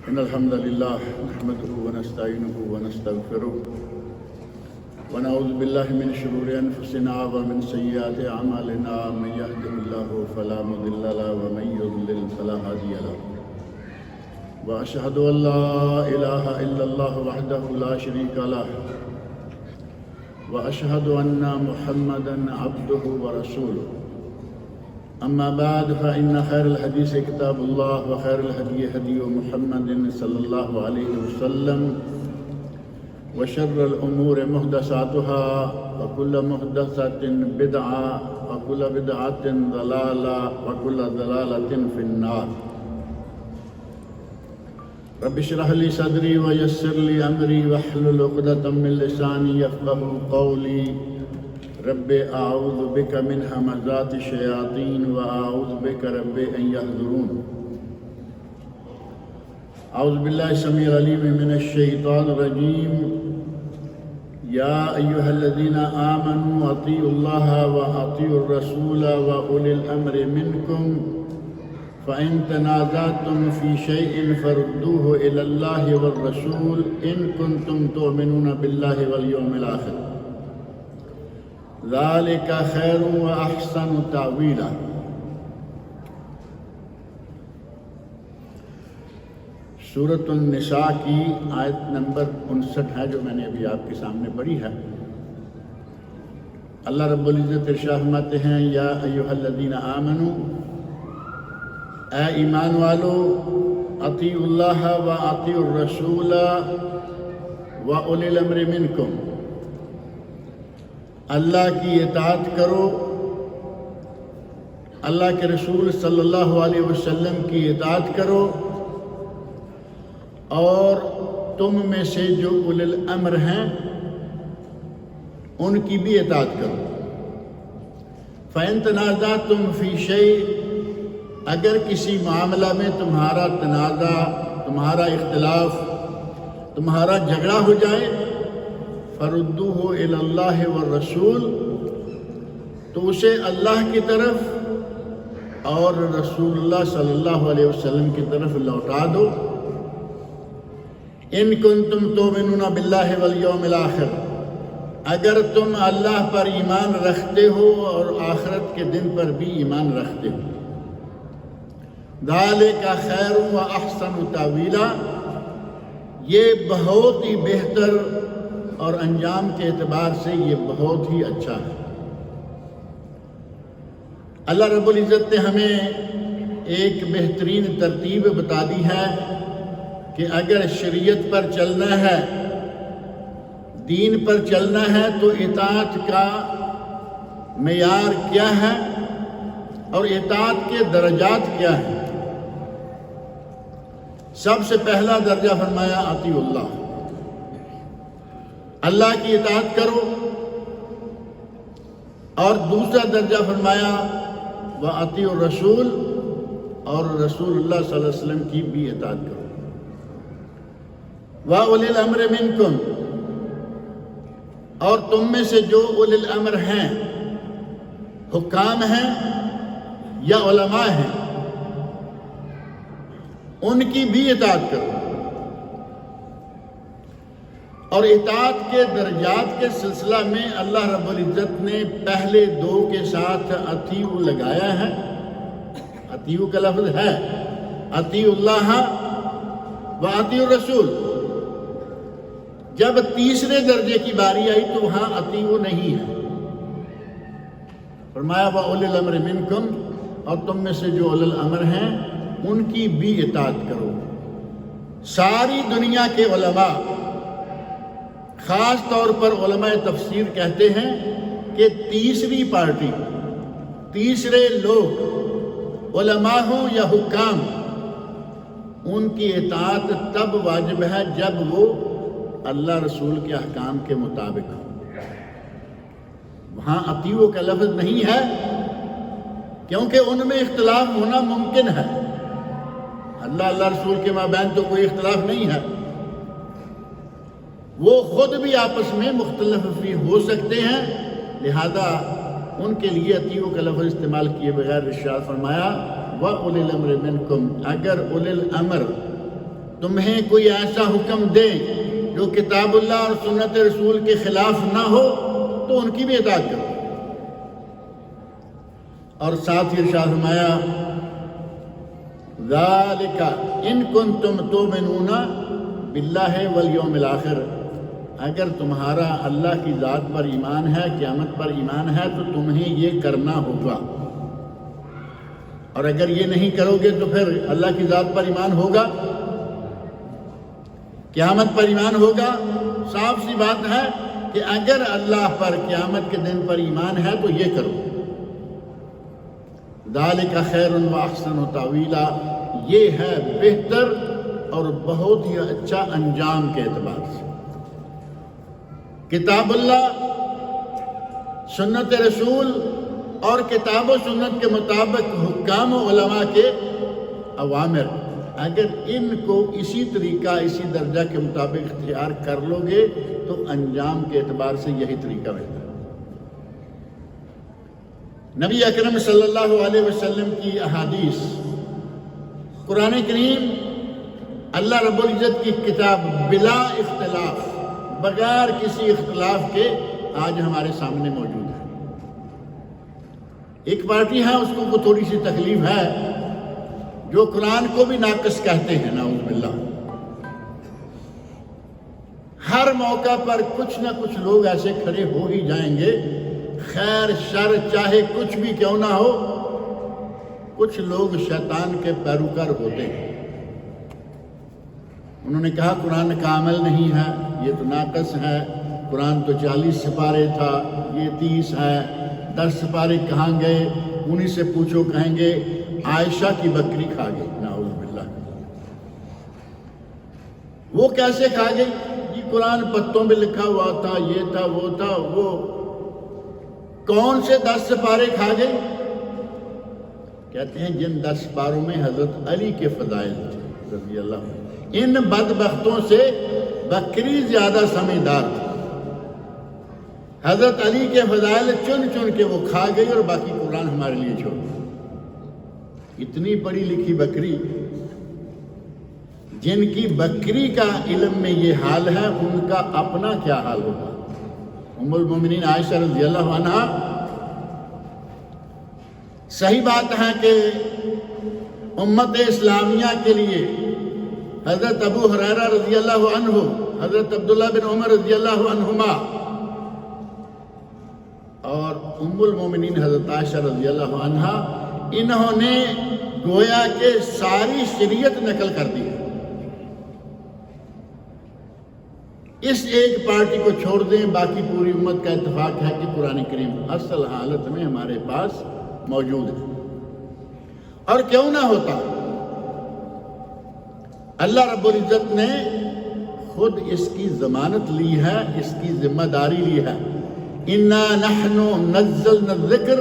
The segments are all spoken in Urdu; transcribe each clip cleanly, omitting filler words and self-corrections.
إن الحمد لله نحمده ونستعينه ونستغفره ونعوذ بالله من شرور أنفسنا ومن سيئات أعمالنا من يهده الله فلا مضل له ومن يضلل فلا هادي له وأشهد أن لا إله إلا الله وحده لا شريك له وأشهد أن محمدًا عبده ورسوله أما بعد فإن خير الحديث كتاب الله وخير الهدي هدي محمد صلى الله عليه وسلم وشر الأمور محدثاتها وكل محدثة بدعة وكل بدعة ضلالة وكل ضلالة في النار رب اشرح لي صدري ويسر لي أمري واحلل عقدة من لساني يفقهوا قولي رب أعوذ بك من همزات الشياطين وأعوذ بك رب أن يحضرون أعوذ بالله السميع العليم من الشيطان الرجيم يا أيها الذين آمنوا أطيعوا الله وأطيعوا الرسول وأولي الأمر منكم فإن تنازعتم في شيء فردوه إلى الله والرسول إن كنتم تؤمنون بالله واليوم الآخر ذلك خير وأحسن تأويلا۔ سورۃ النساء کی آیت نمبر 59 ہے جو میں نے ابھی آپ کے سامنے پڑھی ہے۔ اللہ رب العزت ارشاد فرماتے ہیں یا ایھا الذین آمنوا، اے ایمان والو، اطیعوا اللہ و اطیعوا الرسول و اولی الامر منکم، اللہ کی اطاعت کرو، اللہ کے رسول صلی اللہ علیہ وسلم کی اطاعت کرو، اور تم میں سے جو اولی الامر ہیں ان کی بھی اطاعت کرو۔ فَإِن تَنَازَعْتُمْ فِي شَيْءٍ، اگر کسی معاملہ میں تمہارا تنازع، تمہارا اختلاف، تمہارا جھگڑا ہو جائے، فَرُدُّوهُ إِلَى اللَّهِ وَالرَّسُولِ، تو اسے اللہ کی طرف اور رسول اللہ صلی اللہ علیہ وسلم کی طرف لوٹا دو۔ ان کنتم تؤمنون باللہ والیوم الآخر، اگر تم اللہ پر ایمان رکھتے ہو اور آخرت کے دن پر بھی ایمان رکھتے ہو۔ ذالک خیر و احسن تاویلا، یہ بہت ہی بہتر اور انجام کے اعتبار سے یہ بہت ہی اچھا ہے۔ اللہ رب العزت نے ہمیں ایک بہترین ترتیب بتا دی ہے کہ اگر شریعت پر چلنا ہے، دین پر چلنا ہے، تو اطاعت کا معیار کیا ہے اور اطاعت کے درجات کیا ہیں۔ سب سے پہلا درجہ فرمایا اطیعوا اللہ، اللہ کی اطاعت کرو، اور دوسرا درجہ فرمایا وَأَطِيعُوا الرَّسُولَ، اور رسول اللہ صلی اللہ علیہ وسلم کی بھی اطاعت کرو۔ وَأُولِي الْأَمْرِ مِنْكُمْ، اور تم میں سے جو اولی الامر ہیں، حکام ہیں یا علماء ہیں، ان کی بھی اطاعت کرو۔ اور اطاعت کے درجات کے سلسلہ میں اللہ رب العزت نے پہلے دو کے ساتھ اطیعوا لگایا ہے۔ اطیعوا کا لفظ ہے، اطیعوا اللہ و اطیعوا الرسول۔ جب تیسرے درجے کی باری آئی تو وہاں اطیعوا نہیں ہے، فرمایا وَأُولِي الْأَمْرِ مِنْكُمْ، اور تم میں سے جو اولی الامر ہیں ان کی بھی اطاعت کرو۔ ساری دنیا کے علماء، خاص طور پر علماء تفسیر کہتے ہیں کہ تیسری پارٹی، تیسرے لوگ، علماء ہوں یا حکام، ان کی اطاعت تب واجب ہے جب وہ اللہ رسول کے احکام کے مطابق ہو۔ وہاں اطیعوا کا لفظ نہیں ہے کیونکہ ان میں اختلاف ہونا ممکن ہے۔ اللہ رسول کے مابین تو کوئی اختلاف نہیں ہے، وہ خود بھی آپس میں مختلف بھی ہو سکتے ہیں، لہذا ان کے لیے اطیعوا کا لفظ استعمال کیے بغیر ارشاد فرمایا وَأُولِي الْأَمْرِ مِنْكُمْ، اگر اولی الامر تمہیں کوئی ایسا حکم دے جو کتاب اللہ اور سنت رسول کے خلاف نہ ہو تو ان کی بھی اطاعت کرو۔ اور ساتھ ہی ارشاد فرمایا ذالک ان کنتم تؤمنون باللہ والیوم الآخر، اگر تمہارا اللہ کی ذات پر ایمان ہے، قیامت پر ایمان ہے تو تمہیں یہ کرنا ہوگا، اور اگر یہ نہیں کرو گے تو پھر اللہ کی ذات پر ایمان ہوگا، قیامت پر ایمان ہوگا۔ صاف سی بات ہے کہ اگر اللہ پر قیامت کے دن پر ایمان ہے تو یہ کرو۔ ذالک خیر و احسن تاویلا، یہ ہے بہتر اور بہت ہی اچھا انجام کے اعتبار سے۔ کتاب اللہ، سنت رسول اور کتاب و سنت کے مطابق حکام و علماء کے اوامر، اگر ان کو اسی طریقہ اسی درجہ کے مطابق اختیار کر لو گے تو انجام کے اعتبار سے یہی طریقہ بہتر ہے۔ نبی اکرم صلی اللہ علیہ وسلم کی احادیث، قرآن کریم اللہ رب العزت کی کتاب بلا اختلاف، بغیر کسی اختلاف کے آج ہمارے سامنے موجود ہے۔ ایک پارٹی ہے، اس کو تھوڑی سی تکلیف ہے، جو قرآن کو بھی ناقص کہتے ہیں، نعوذ باللہ۔ ہر موقع پر کچھ نہ کچھ لوگ ایسے کھڑے ہو ہی جائیں گے، خیر شر چاہے کچھ بھی کیوں نہ ہو، کچھ لوگ شیطان کے پیروکار ہوتے ہیں۔ انہوں نے کہا قرآن کامل نہیں ہے، یہ تو ناقص ہے، قرآن تو 40 سپارے تھا، یہ 30 ہے، 10 سپارے کہاں گئے؟ انہی سے پوچھو، کہیں گے عائشہ کی بکری کھا گئی، نعوذ باللہ۔ وہ کیسے کھا گئی؟ یہ قرآن پتوں میں لکھا ہوا تھا، یہ تھا، وہ تھا، وہ کون سے 10 سپارے کھا گئی؟ کہتے ہیں جن 10 سپاروں میں حضرت علی کے فضائل تھے رضی اللہ عنہ۔ ان بدبختوں سے بکری زیادہ سمجھدار تھی، حضرت علی کے فضائل چن چن کے وہ کھا گئی اور باقی قرآن ہمارے لیے چھوڑ گئی۔ اتنی پڑھی لکھی بکری، جن کی بکری کا علم میں یہ حال ہے، ان کا اپنا کیا حال ہوگا؟ ام المومنین عائشہ رضی اللہ عنہا، صحیح بات ہے کہ امت اسلامیہ کے لیے حضرت ابو ہریرہ رضی اللہ عنہ، حضرت عبداللہ بن عمر رضی اللہ عنہما اور ام المومنین حضرت عائشہ رضی اللہ عنہا، انہوں نے گویا کہ ساری شریعت نقل کر دی ہے۔ اس ایک پارٹی کو چھوڑ دیں، باقی پوری امت کا اتفاق ہے کہ قرآن کریم اصل حالت میں ہمارے پاس موجود ہے۔ اور کیوں نہ ہوتا، اللہ رب العزت نے خود اس کی ضمانت لی ہے، اس کی ذمہ داری لی ہے۔ اِنَّا نَحْنُ نَزَّلْنَا الذِّكْرَ،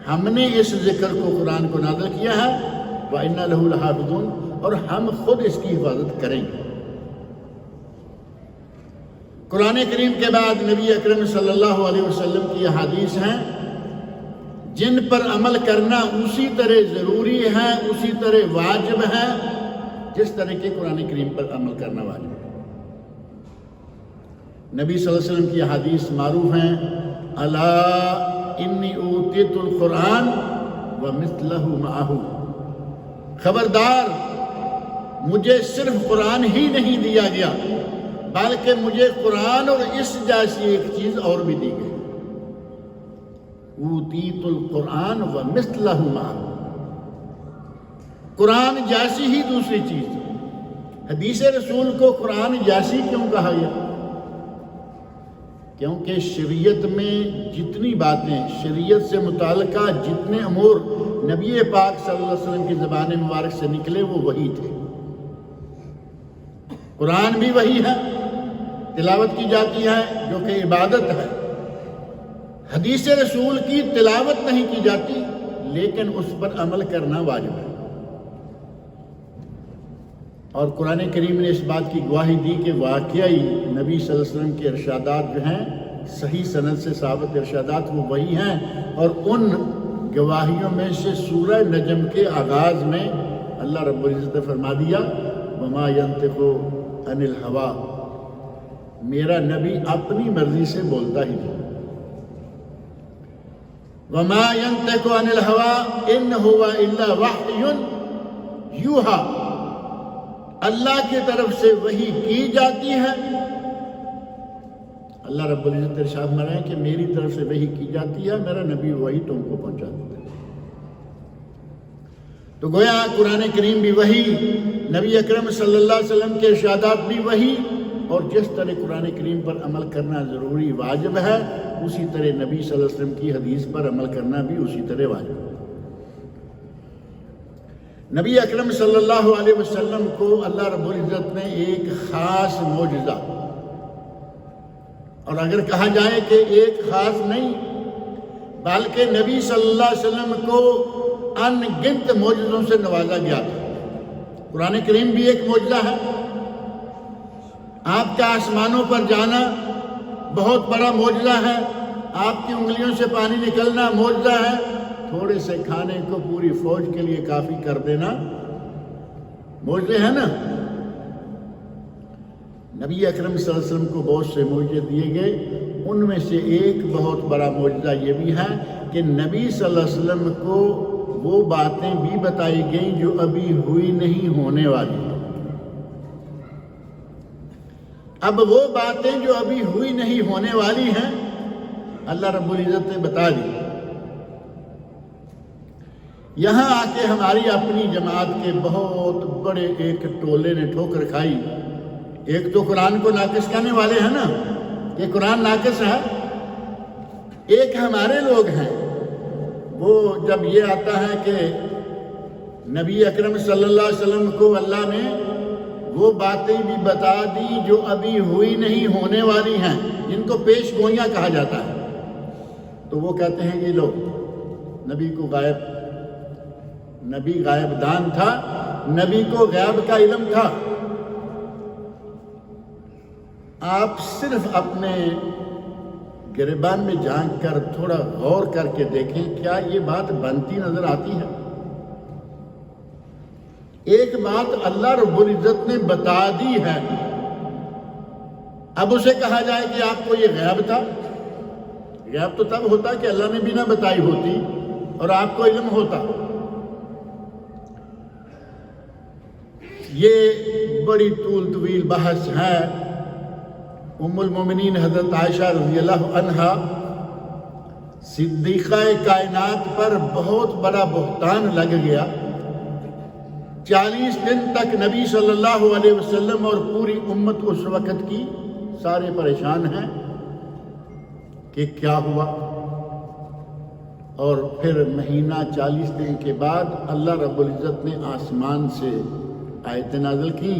ہم نے اس ذکر کو، قرآن کو نازل کیا ہے، وَإِنَّا لَهُ لَحَافِظُونَ، اور ہم خود اس کی حفاظت کریں گے۔ قرآن کریم کے بعد نبی اکرم صلی اللہ علیہ وسلم کی احادیث ہیں جن پر عمل کرنا اسی طرح ضروری ہے، اسی طرح واجب ہے جس طرح کے قرآن کریم پر عمل کرنا واجب ہے۔ نبی صلی اللہ علیہ وسلم کی احادیث معروف ہیں، الا انی اوتیت القرآن ومثلہ معہ، خبردار مجھے صرف قرآن ہی نہیں دیا گیا بلکہ مجھے قرآن اور اس جیسی ایک چیز اور بھی دی گئی۔ اوتیت القرآن ومثلہ معہ، قرآن جیسی ہی دوسری چیز۔ حدیث رسول کو قرآن جیسی کیوں کہا گیا؟ کیونکہ شریعت میں جتنی باتیں، شریعت سے متعلقہ جتنے امور نبی پاک صلی اللہ علیہ وسلم کی زبان مبارک سے نکلے وہ وہی تھے۔ قرآن بھی وہی ہے، تلاوت کی جاتی ہے جو کہ عبادت ہے۔ حدیث رسول کی تلاوت نہیں کی جاتی لیکن اس پر عمل کرنا واجب ہے۔ اور قرآن کریم نے اس بات کی گواہی دی کہ واقعی نبی صلی اللہ علیہ وسلم کے ارشادات جو ہیں صحیح سند سے ثابت ارشادات وہ وہی ہیں، اور ان گواہیوں میں سے سورہ نجم کے آغاز میں اللہ رب العزت نے فرما دیا وما ينطق عن الهوى، میرا نبی اپنی مرضی سے بولتا ہی نہیں. وما ينطق عن الهوى ان هو الا وحی یوحى، اللہ کی طرف سے وحی کی جاتی ہے. اللہ رب العزت ارشاد فرمایا کہ میری طرف سے وحی کی جاتی ہے، میرا نبی وحی تم کو پہنچا دیتا ہے. تو گویا قرآن کریم بھی وحی، نبی اکرم صلی اللہ علیہ وسلم کے ارشادات بھی وحی، اور جس طرح قرآن کریم پر عمل کرنا ضروری واجب ہے، اسی طرح نبی صلی اللہ علیہ وسلم کی حدیث پر عمل کرنا بھی اسی طرح واجب ہے. نبی اکرم صلی اللہ علیہ وسلم کو اللہ رب العزت نے ایک خاص معجزہ، اور اگر کہا جائے کہ ایک خاص نہیں بلکہ نبی صلی اللہ علیہ وسلم کو ان گنت معجزوں سے نوازا گیا تھا. قرآن کریم بھی ایک معجزہ ہے. آپ کا آسمانوں پر جانا بہت بڑا معجزہ ہے. آپ کی انگلیوں سے پانی نکلنا معجزہ ہے. تھوڑے سے کھانے کو پوری فوج کے لیے کافی کر دینا معجزے ہے نا. نبی اکرم صلی اللہ علیہ وسلم کو بہت سے معجزے دیے گئے. ان میں سے ایک بہت بڑا معجزہ یہ بھی ہے کہ نبی صلی اللہ علیہ وسلم کو وہ باتیں بھی بتائی گئیں جو ابھی ہوئی نہیں ہونے والی ہیں. اب وہ باتیں جو ابھی ہوئی نہیں ہونے والی ہیں اللہ رب العزت نے بتا دی. یہاں آ کے ہماری اپنی جماعت کے بہت بڑے ایک ٹولے نے ٹھوکر کھائی. ایک تو قرآن کو ناقص کہنے والے ہیں نا، یہ قرآن ناقص ہے. ایک ہمارے لوگ ہیں، وہ جب یہ آتا ہے کہ نبی اکرم صلی اللہ علیہ وسلم کو اللہ نے وہ باتیں بھی بتا دی جو ابھی ہوئی نہیں ہونے والی ہیں، جن کو پیش گوئیاں کہا جاتا ہے، تو وہ کہتے ہیں یہ لوگ نبی غائب دان تھا، نبی کو غیب کا علم تھا. آپ صرف اپنے گریبان میں جھانک کر تھوڑا غور کر کے دیکھیں کیا یہ بات بنتی نظر آتی ہے. ایک بات اللہ رب العزت نے بتا دی ہے، اب اسے کہا جائے کہ آپ کو یہ غیب تھا. غیب تو تب ہوتا کہ اللہ نے بھی نہ بتائی ہوتی اور آپ کو علم ہوتا. یہ بڑی طول طویل بحث ہے. ام المومنین حضرت عائشہ رضی اللہ عنہا صدیقہ کائنات پر بہت بڑا بہتان لگ گیا. 40 دن تک نبی صلی اللہ علیہ وسلم اور پوری امت اس وقت کی سارے پریشان ہیں کہ کیا ہوا. اور پھر مہینہ 40 دن کے بعد اللہ رب العزت نے آسمان سے آیتیں نازل کی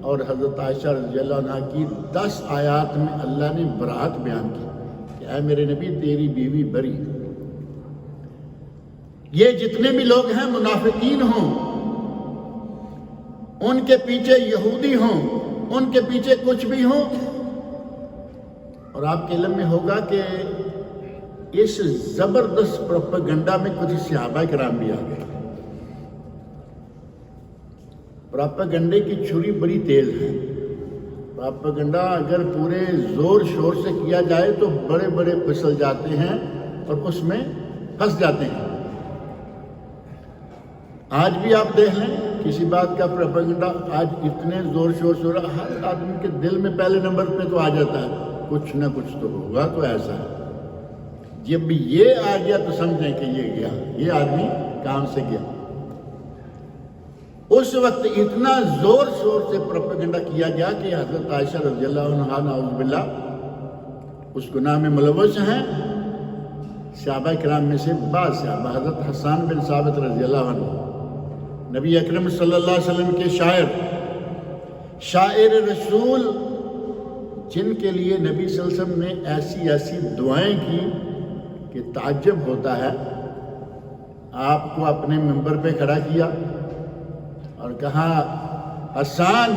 اور حضرت عائشہ رضی اللہ عنہ کی 10 آیات میں اللہ نے براءت بیان کی کہ اے میرے نبی تیری بیوی بری. یہ جتنے بھی لوگ ہیں منافقین ہوں، ان کے پیچھے یہودی ہوں، ان کے پیچھے کچھ بھی ہوں، اور آپ کے علم میں ہوگا کہ اس زبردست پروپیگنڈا میں کچھ صحابہ کرام بھی آ گئے. پروپیگنڈے کی چھری بڑی تیز ہے. پروپیگنڈا اگر پورے زور شور سے کیا جائے تو بڑے بڑے پھسل جاتے ہیں اور اس میں پھنس جاتے ہیں. آج بھی آپ دیکھ لیں کسی بات کا پروپیگنڈا آج اتنے زور شور سے ہو رہا، ہر آدمی کے دل میں پہلے نمبر پہ تو آ جاتا ہے کچھ نہ کچھ تو ہوگا تو ایسا ہے. جب بھی یہ آ گیا تو سمجھیں کہ یہ گیا، یہ آدمی کام سے گیا. اس وقت اتنا زور شور سے پروپیگنڈا کیا گیا کہ حضرت عائشہ رضی اللہ عنہا نعوذ باللہ اس گناہ میں ملوث ہیں. صحابہ کرام میں سے بعض صحابہ، حضرت حسان بن ثابت رضی اللہ عنہ، نبی اکرم صلی اللہ علیہ وسلم کے شاعر رسول، جن کے لیے نبی صلی اللہ علیہ وسلم نے ایسی دعائیں کی کہ تعجب ہوتا ہے. آپ کو اپنے منبر پہ کھڑا کیا اور کہا حسان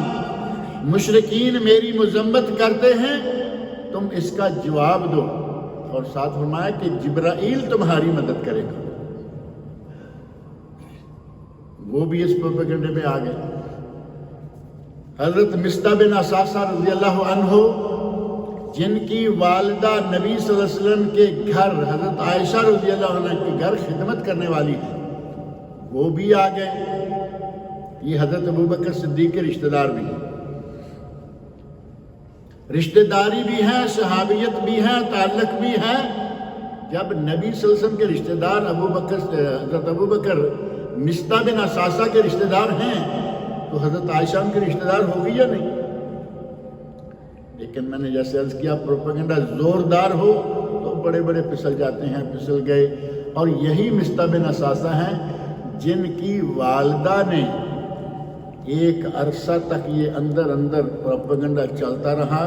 مشرکین میری مذمت کرتے ہیں، تم اس کا جواب دو، اور ساتھ فرمایا کہ جبرائیل تمہاری مدد کرے گا. وہ بھی اس پروپیگنڈے میں آ گئے. حضرت مصطح بن اساسہ رضی اللہ عنہ جن کی والدہ نبی صلی اللہ علیہ وسلم کے گھر حضرت عائشہ رضی اللہ عنہ کے گھر خدمت کرنے والی ہے، وہ بھی آ گئے۔ یہ حضرت ابوبکر صدیق کے رشتہ دار بھی ہیں، رشتہ داری بھی ہے، صحابیت بھی ہے، تعلق بھی ہے۔ جب نبی صلی اللہ علیہ وسلم کے رشتہ دار حضرت ابوبکر مصطح بن اساسہ کے رشتہ دار ہیں تو حضرت عائشہ ان کے رشتہ دار ہوگی یا نہیں؟ لیکن میں نے جیسے عرض کیا، پروپیگنڈا زوردار ہو تو بڑے بڑے پھسل جاتے ہیں، پھسل گئے۔ اور یہی مصطح بن اساسہ ہیں جن کی والدہ نے ایک عرصہ تک یہ اندر پروپیگنڈا چلتا رہا،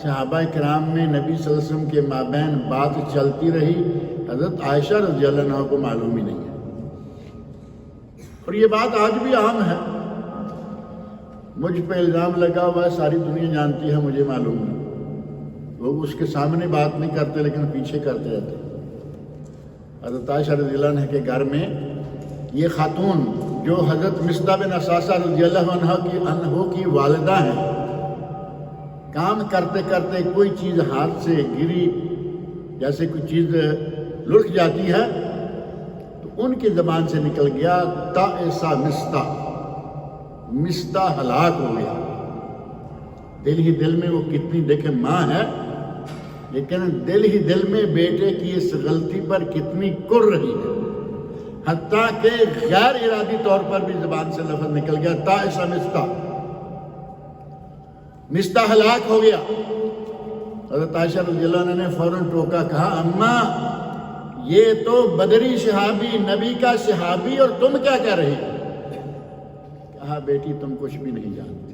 صحابہ کرام میں نبی صلی اللہ علیہ وسلم کے مابین بات چلتی رہی، حضرت عائشہ رضی اللہ عنہ کو معلوم ہی نہیں ہے۔ اور یہ بات آج بھی عام ہے، مجھ پہ الزام لگا ہوا ہے، ساری دنیا جانتی ہے، مجھے معلوم نہیں۔ لوگ اس کے سامنے بات نہیں کرتے لیکن پیچھے کرتے رہتے۔ حضرت عائشہ رضی اللہ عنہ کے گھر میں یہ خاتون جو حضرت مصطح بن اساسہ رضی اللہ عنہ کی والدہ ہیں، کام کرتے کرتے کوئی چیز ہاتھ سے گری، جیسے کوئی چیز لڑک جاتی ہے تو ان کی زبان سے نکل گیا تائسا مصطح ہلاک ہو گیا۔ دل ہی دل میں وہ کتنی، دیکھیں ماں ہے لیکن دل ہی دل میں بیٹے کی اس غلطی پر کتنی کر رہی ہے، حتیٰ کہ غیر ارادی طور پر بھی زبان سے لفظ نکل گیا تائسا مصطح ہلاک ہو گیا۔ حضرت عائشہ رضی اللہ عنہ نے فوراً ٹوکا، کہا اماں یہ تو بدری صحابی، نبی کا صحابی، اور تم کیا کہہ رہی ہو؟ کہا بیٹی تم کچھ بھی نہیں جانتی،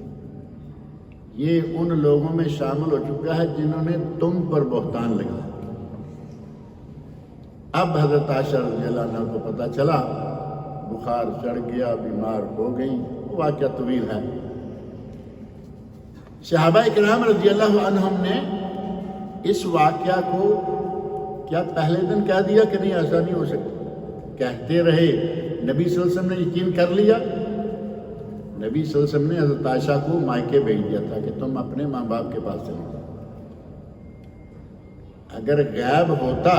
یہ ان لوگوں میں شامل ہو چکا ہے جنہوں نے تم پر بہتان لگایا۔ اب حضرت عائشہ رضی اللہ عنہ کو پتہ چلا، بخار چڑھ گیا، بیمار ہو گئی، واقعہ طویل ہے۔ صحابہ کرام رضی اللہ عنہم نے اس واقعہ کو کیا پہلے دن کہہ دیا کہ نہیں ایسا نہیں ہو سکتا؟ کہتے رہے، نبی صلی اللہ علیہ وسلم نے یقین کر لیا۔ نبی صلی اللہ علیہ وسلم نے حضرت عائشہ کو مائکے بھیج دیا تھا کہ تم اپنے ماں باپ کے پاس چلو جاؤ۔ اگر غیب ہوتا،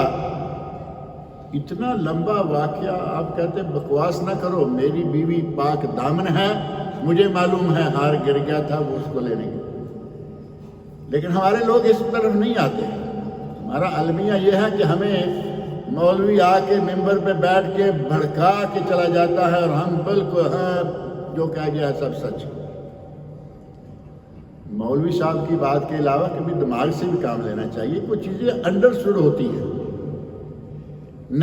اتنا لمبا واقعہ آپ کہتے بکواس نہ کرو، میری بیوی پاک دامن ہے، مجھے معلوم ہے ہار گر گیا تھا، وہ اس کو لینے گیا۔ لیکن ہمارے لوگ اس طرف نہیں آتے۔ ہمارا المیہ یہ ہے کہ ہمیں مولوی آ کے ممبر پہ بیٹھ کے بھڑکا کے چلا جاتا ہے اور ہم بالکل ہاں جو کہہ گیا ہے سب سچ۔ مولوی صاحب کی بات کے علاوہ کبھی دماغ سے بھی کام لینا چاہیے، کچھ چیزیں انڈرسٹوڈ ہوتی ہیں۔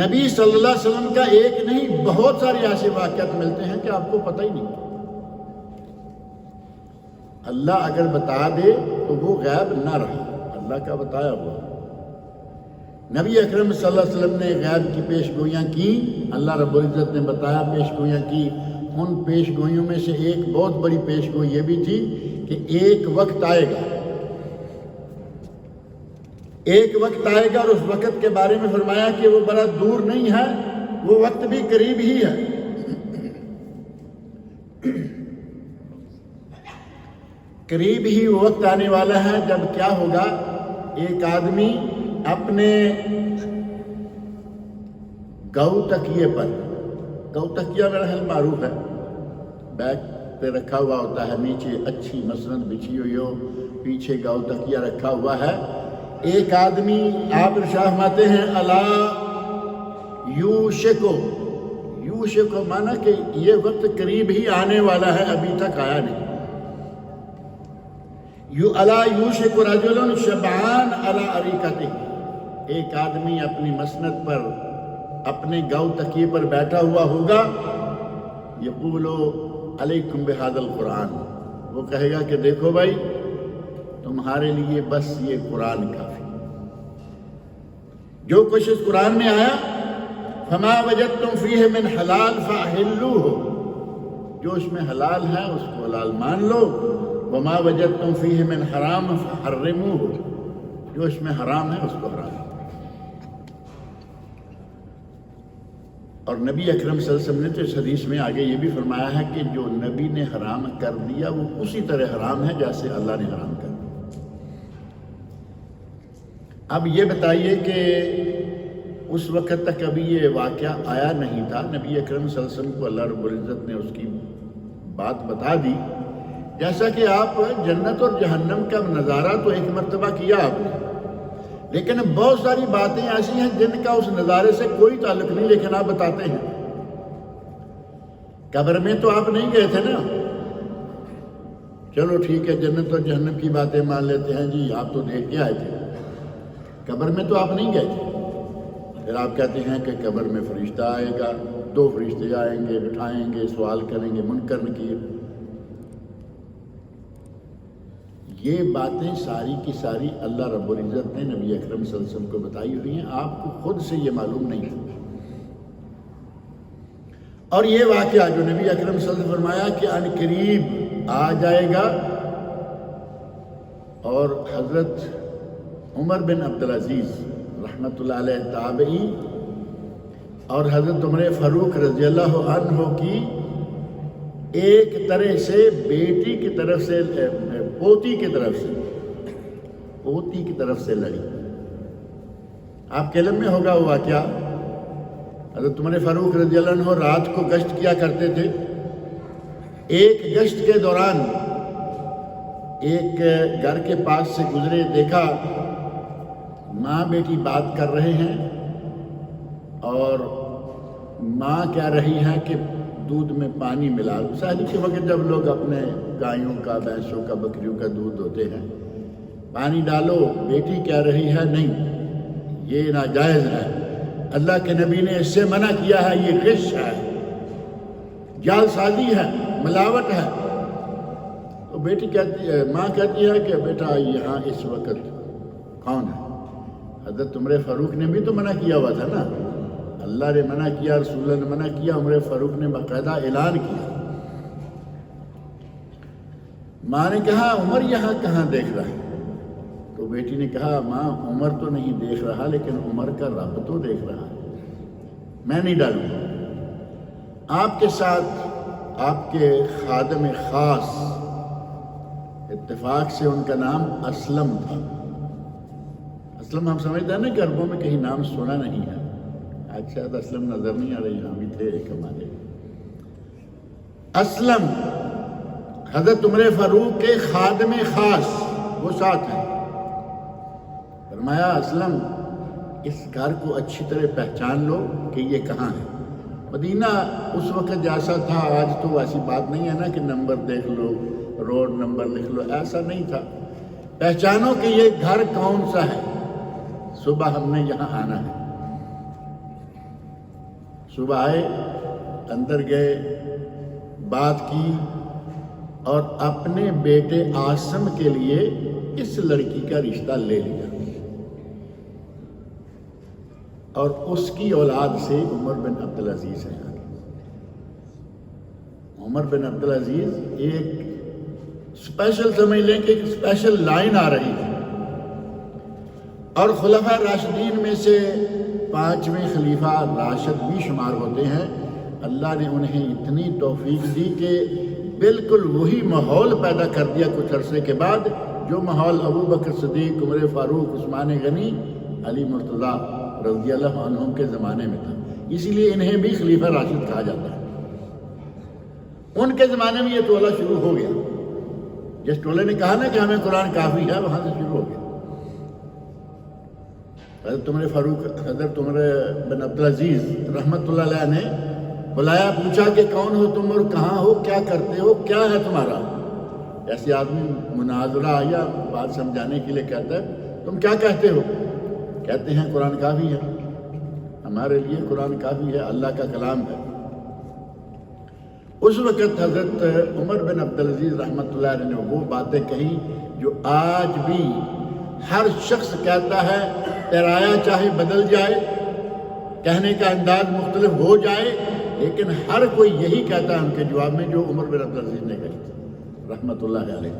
نبی صلی اللہ علیہ وسلم کا ایک نہیں بہت سارے ایسے واقعات ملتے ہیں کہ آپ کو پتہ ہی نہیں۔ اللہ اگر بتا دے تو وہ غیب نہ رہا، اللہ کا بتایا ہوا۔ نبی اکرم صلی اللہ علیہ وسلم نے غیب کی پیش گوئیاں کی، اللہ رب العزت نے بتایا، پیش گوئیاں کی۔ ان پیش گوئیوں میں سے ایک بہت بڑی پیش گوئی یہ بھی تھی کہ ایک وقت آئے گا، ایک وقت آئے گا، اور اس وقت کے بارے میں فرمایا کہ وہ بڑا دور نہیں ہے، وہ وقت بھی قریب ہی ہے۔ قریب ہی وہ وقت آنے والا ہے جب کیا ہوگا، ایک آدمی اپنے گو تکیے پر، گو تکیہ میرا حل معروف ہے، بیک پہ رکھا ہوا ہوتا ہے، نیچے اچھی مسند بچھی ہوئی ہو، پیچھے گو تکیہ رکھا ہوا ہے۔ ایک آدمی، آپ ارشاد فرماتے ہیں الا یوشکو، یوشکو مانا کہ یہ وقت قریب ہی آنے والا ہے، ابھی تک آیا نہیں۔ الا یوشک رجل شبعان علی اریکتہ، ایک آدمی اپنی مسند پر، اپنے گو تکیے پر بیٹھا ہوا ہوگا، یقول علیکم بہذا القرآن، وہ کہے گا کہ دیکھو بھائی تمہارے لیے بس یہ قرآن کافی، جو کچھ اس قرآن میں آیا، فما وجدتم فیہ من حلال فاحلوہ، جو اس میں حلال ہے اس کو حلال مان لو، وما وجدتم فیہ من حرام فحرموہ، جو اس میں حرام ہے اس کو حرام۔ اور نبی اکرم صلی اللہ علیہ وسلم نے تو اس حدیث میں آگے یہ بھی فرمایا ہے کہ جو نبی نے حرام کر دیا وہ اسی طرح حرام ہے جیسے اللہ نے حرام کر دیا۔ اب یہ بتائیے کہ اس وقت تک ابھی یہ واقعہ آیا نہیں تھا، نبی اکرم صلی اللہ علیہ وسلم کو اللہ رب العزت نے اس کی بات بتا دی، جیسا کہ آپ جنت اور جہنم کا نظارہ تو ایک مرتبہ کیا آپ نے، لیکن بہت ساری باتیں ایسی ہیں جن کا اس نظارے سے کوئی تعلق نہیں، لیکن آپ بتاتے ہیں۔ قبر میں تو آپ نہیں گئے تھے نا، چلو ٹھیک ہے جنت اور جہنم کی باتیں مان لیتے ہیں جی، آپ تو دیکھ کے آئے تھے، قبر میں تو آپ نہیں گئے تھے۔ پھر آپ کہتے ہیں کہ قبر میں فرشتہ آئے گا، 2 فرشتے آئیں گے، بٹھائیں گے، سوال کریں گے، منکر نکیر۔ یہ باتیں ساری کی ساری اللہ رب العزت نے نبی اکرم صلی اللہ علیہ وسلم کو بتائی ہوئی ہیں، آپ کو خود سے یہ معلوم نہیں ہے۔ اور یہ واقعہ جو نبی اکرم صلی اللہ علیہ وسلم نے فرمایا کہ ان قریب آ جائے گا، اور حضرت عمر بن عبدالعزیز رحمۃ اللہ علیہ تابعی اور حضرت عمر فاروق رضی اللہ عنہ کی ایک طرح سے بیٹی کی طرف سے پوتی کی طرف سے لڑی۔ آپ کے علم میں ہوگا وہ واقعہ، حضرت عمر فاروق رضی اللہ عنہ رات کو گشت کیا کرتے تھے۔ ایک گشت کے دوران ایک گھر کے پاس سے گزرے، دیکھا ماں بیٹی بات کر رہے ہیں، اور ماں کہہ رہی ہے کہ دودھ میں پانی ملا۔ شادی کے وقت جب لوگ اپنے گایوں کا، بھینسوں کا، بکریوں کا دودھ دھوتے ہیں، پانی ڈالو، بیٹی کہہ رہی ہے نہیں، یہ ناجائز ہے، اللہ کے نبی نے اس سے منع کیا ہے، یہ غش ہے، جعل سازی ہے، ملاوٹ ہے۔ تو بیٹی کہتی ہے، ماں کہتی ہے کہ بیٹا یہاں اس وقت کون ہے؟ حضرت عمر فاروق نے بھی تو منع کیا ہوا تھا نا، اللہ نے منع کیا، رسول اللہ نے منع کیا، عمر فاروق نے باقاعدہ اعلان کیا۔ ماں نے کہا عمر یہاں کہاں دیکھ رہا ہے؟ تو بیٹی نے کہا ماں عمر تو نہیں دیکھ رہا، لیکن عمر کا رب تو دیکھ رہا ہے، میں نہیں ڈالوں گا۔ آپ کے ساتھ آپ کے خادم خاص، اتفاق سے ان کا نام اسلم تھا۔ اسلم ہم سمجھتے ہیں نا کہ عربوں میں کہیں نام سنا نہیں ہے، آج شاید اسلم نظر نہیں آ رہی، یہاں بھی تھے ایک ہمارے۔ اسلم حضرت عمر فاروق کے خادم خاص، وہ ساتھ ہیں۔ فرمایا اسلم اس گھر کو اچھی طرح پہچان لو کہ یہ کہاں ہے۔ مدینہ اس وقت جیسا تھا، آج تو ایسی بات نہیں ہے نا کہ نمبر دیکھ لو، روڈ نمبر لکھ لو، ایسا نہیں تھا۔ پہچانو کہ یہ گھر کون سا ہے، صبح ہم نے یہاں آنا ہے۔ صبح آئے، اندر گئے، بات کی، اور اپنے بیٹے عاصم کے لیے اس لڑکی کا رشتہ لے لیا، اور اس کی اولاد سے عمر بن عبدالعزیز ہے۔ عمر بن عبدالعزیز ایک اسپیشل سمجھ لیں کہ ایک اسپیشل لائن آ رہی ہے، اور خلفاء راشدین میں سے 5ویں خلیفہ راشد بھی شمار ہوتے ہیں۔ اللہ نے انہیں اتنی توفیق دی کہ بالکل وہی ماحول پیدا کر دیا کچھ عرصے کے بعد جو ماحول ابو بکر صدیق، عمر فاروق، عثمان غنی، علی مرتضیٰ رضی اللہ عنہم کے زمانے میں تھا۔ اسی لیے انہیں بھی خلیفہ راشد کہا جاتا ہے۔ ان کے زمانے میں یہ ٹولہ شروع ہو گیا، جس ٹولے نے کہا نا کہ ہمیں قرآن کافی ہے، وہاں سے شروع ہو گیا۔ حضرت عمر فاروق، حضرت عمر بن عبدالعزیز رحمۃ اللہ علیہ نے بلایا، پوچھا کہ کون ہو تم اور کہاں ہو، کیا کرتے ہو، کیا ہے تمہارا؟ ایسے آدمی مناظرہ یا بات سمجھانے کے لیے کہتا ہے تم کیا کہتے ہو؟ کہتے ہیں قرآن کافی ہے، ہمارے لیے قرآن کافی ہے، اللہ کا کلام ہے۔ اس وقت حضرت عمر بن عبدالعزیز رحمۃ اللہ علیہ نے وہ باتیں کہی جو آج بھی ہر شخص کہتا ہے، پیرایا چاہے بدل جائے، کہنے کا انداز مختلف ہو جائے، لیکن ہر کوئی یہی کہتا ہے ان کے جواب میں جو عمر بن عبدالعزیز نے کہی تھی رحمۃ اللہ علیہ۔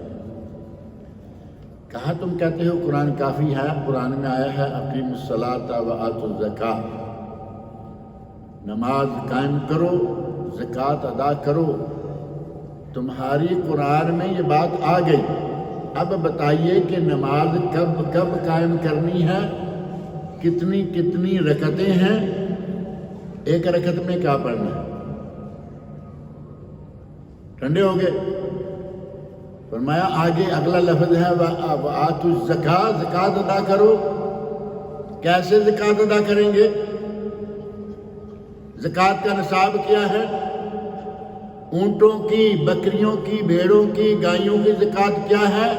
کہا تم کہتے ہو قرآن کافی ہے، قرآن میں آیا ہے اقیموا الصلاۃ وآتوا الزکاۃ، نماز قائم کرو، زکوٰۃ ادا کرو۔ تمہاری قرآن میں یہ بات آ گئی، اب بتائیے کہ نماز کب کب قائم کرنی ہے، کتنی کتنی رکعتیں ہیں، ایک رکعت میں کیا پڑھنا ہے؟ ٹھنڈے ہو گئے؟ فرمایا آگے اگلا لفظ ہے وَآتُوا الزَّکَاۃَ، زکوٰۃ ادا کرو۔ کیسے زکوٰۃ ادا کریں گے؟ زکوٰۃ کا نصاب کیا ہے؟ اونٹوں کی، بکریوں کی، بھیڑوں کی، گائیوں کی زکوٰۃ کیا ہے؟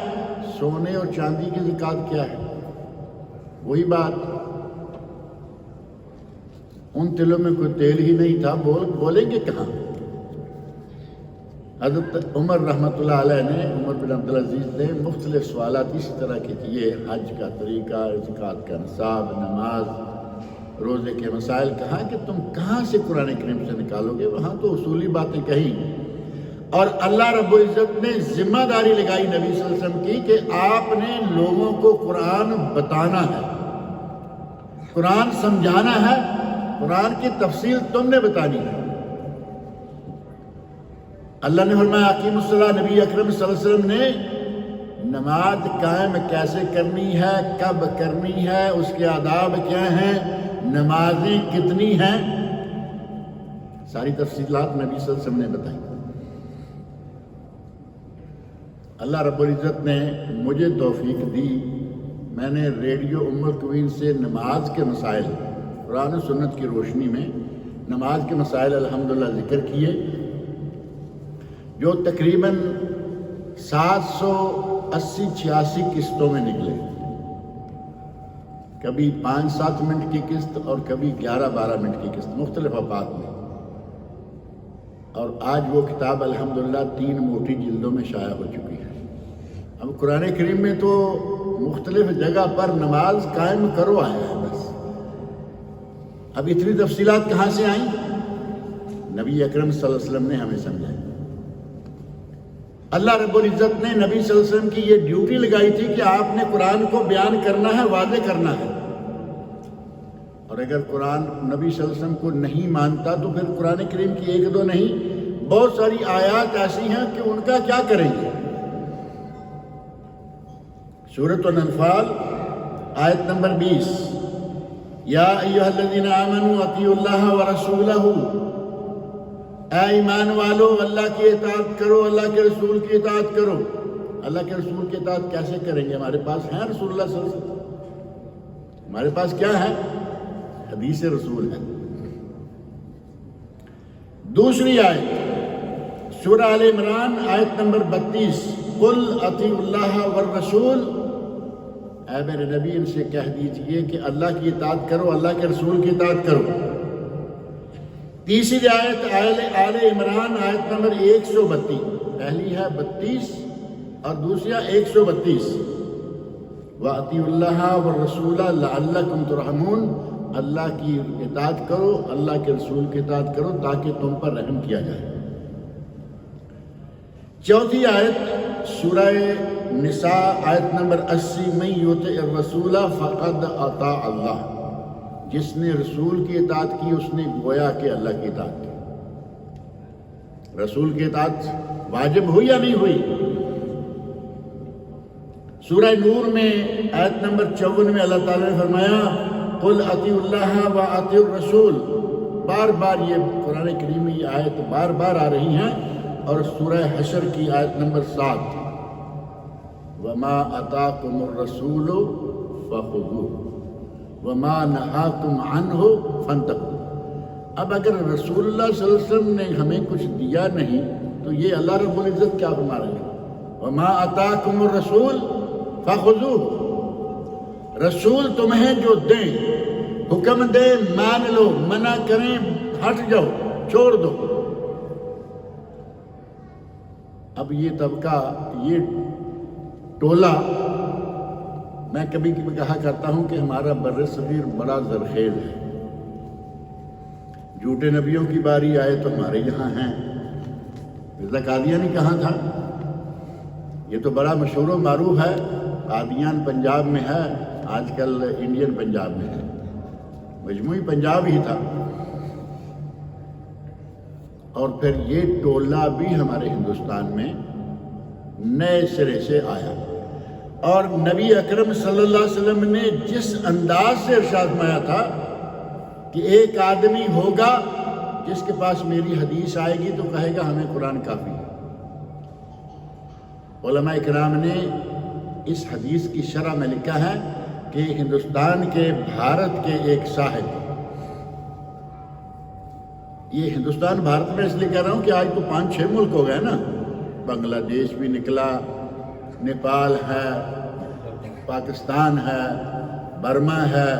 سونے اور چاندی کی زکوٰۃ کیا ہے؟ وہی بات، ان تلوں میں کوئی تیل ہی نہیں تھا، بولیں گے کہاں؟ حضرت عمر رحمۃ اللہ علیہ نے، عمر بن عبدالعزیز نے مختلف سوالات اسی طرح کے کیے، حج کا طریقہ، زکوٰۃ کا نصاب، نماز، روزے کے مسائل، کہا کہ تم کہاں سے قرآن کریم سے نکالو گے؟ وہاں تو اصولی باتیں کہیں، اور اللہ رب العزت نے ذمہ داری لگائی نبی صلی اللہ علیہ وسلم کی کہ آپ نے لوگوں کو قرآن بتانا ہے، قرآن سمجھانا ہے، قرآن کی تفصیل تم نے بتانی ہے۔ اللہ نے فرمایا اقیم الصلاۃ، نبی اکرم صلی اللہ علیہ وسلم نے نماز قائم کیسے کرنی ہے، کب کرنی ہے، اس کے آداب کیا ہیں، نمازیں کتنی ہیں، ساری تفصیلات نبی صلی اللہ علیہ وسلم نے بتائی۔ اللہ رب العزت نے مجھے توفیق دی، میں نے ریڈیو ام القوین سے نماز کے مسائل، قرآن و سنت کی روشنی میں نماز کے مسائل الحمدللہ ذکر کیے، جو تقریباً 780-86 قسطوں میں نکلے، کبھی 5-7 منٹ کی قسط اور کبھی 11-12 منٹ کی قسط، مختلف اوقات میں، اور آج وہ کتاب الحمدللہ 3 موٹی جلدوں میں شائع ہو چکی ہے۔ اب قرآن کریم میں تو مختلف جگہ پر نماز قائم کرو آیا ہے، بس اب اتنی تفصیلات کہاں سے آئیں؟ نبی اکرم صلی اللہ علیہ وسلم نے ہمیں سمجھایا۔ اللہ رب العزت نے نبی صلی اللہ علیہ وسلم کی یہ ڈیوٹی لگائی تھی کہ آپ نے قرآن کو بیان کرنا ہے، واضح کرنا ہے، اور اگر قرآن نبی صلی اللہ علیہ وسلم کو نہیں مانتا تو پھر قرآن کریم کی 1-2 نہیں، بہت ساری آیات ایسی ہیں کہ ان کا کیا کریں گے۔ سورۃ الانفال آیت نمبر 20، یا ایھا الذین آمنوا اطیعوا اللہ ورسولہ، اے ایمان والو اللہ کی اطاعت کرو، اللہ کے رسول کی اطاعت کرو۔ اللہ کے رسول کی اطاعت کیسے کریں گے؟ ہمارے پاس ہے رسول اللہ صلی اللہ علیہ وسلم، ہمارے پاس کیا ہے؟ حدیث رسول ہے۔ دوسری آیت سورہ آل عمران آیت نمبر 32، قل اطیعوا اللہ والرسول، اے میرے نبی ان سے کہہ دیجئے کہ اللہ کی اطاعت کرو، اللہ کے رسول کی اطاعت کرو۔ تیسری آیت آل عمران آیت نمبر 132، پہلی ہے 32 اور دوسری 132، وَأَطِيعُوا اللَّهَ وَالرَّسُولَ لَعَلَّكُمْ تُرْحَمُونَ، اللہ کی اطاعت کرو، اللہ کے رسول کی اطاعت کرو تاکہ تم پر رحم کیا جائے۔ چوتھی آیت سورہ نساء آیت نمبر 80، مَن یُطِعِ الرَّسُولَ فَقَدْ أَطَاعَ اللَّهَ، جس نے رسول کی اطاعت کی اس نے گویا کہ اللہ کی اطاعت کی۔ رسول کی اطاعت واجب ہوئی یا نہیں ہوئی؟ سورہ نور میں آیت نمبر 54 میں اللہ تعالیٰ نے فرمایا قل اطیعوا اللہ واطیعوا الرسول، بار بار یہ قرآن کریم میں یہ آیت بار بار آ رہی ہیں، اور سورہ حشر کی آیت نمبر 7، وما اتاکم الرسول فخذوہ وما نہاکم عنہ فانتہوا۔ اب اگر رسول اللہ صلی اللہ علیہ وسلم نے ہمیں کچھ دیا نہیں تو یہ اللہ رب العزت کیا فرما رہے ہیں؟ وما اتاکم الرسول فخذوہ، رسول تمہیں جو دیں، حکم دے مان لو، منع کریں ہٹ جاؤ، چھوڑ دو۔ اب یہ طبقہ، یہ ٹولہ، میں کبھی کبھی کہا کرتا ہوں کہ ہمارا بر صغیر بڑا زرخیز ہے، جھوٹے نبیوں کی باری آئے تو ہمارے یہاں ہیں۔ مرزا قادیانی کہاں تھا؟ یہ تو بڑا مشہور و معروف ہے، قادیان پنجاب میں ہے، آج کل انڈین پنجاب میں ہے، مجموعی پنجاب ہی تھا۔ اور پھر یہ ٹولہ بھی ہمارے ہندوستان میں نئے سرے سے آیا، اور نبی اکرم صلی اللہ علیہ وسلم نے جس انداز سے ارشاد فرمایا تھا کہ ایک آدمی ہوگا جس کے پاس میری حدیث آئے گی تو کہے گا ہمیں قرآن کافی ہے۔ علماء کرام نے اس حدیث کی شرح میں لکھا ہے کہ ہندوستان کے بھارت کے ایک صاحب، یہ ہندوستان بھارت میں اس لیے کہہ رہا ہوں کہ آج تو 5-6 ملک ہو گئے نا، بنگلہ دیش بھی نکلا، نیپال ہے، پاکستان ہے، برما ہے،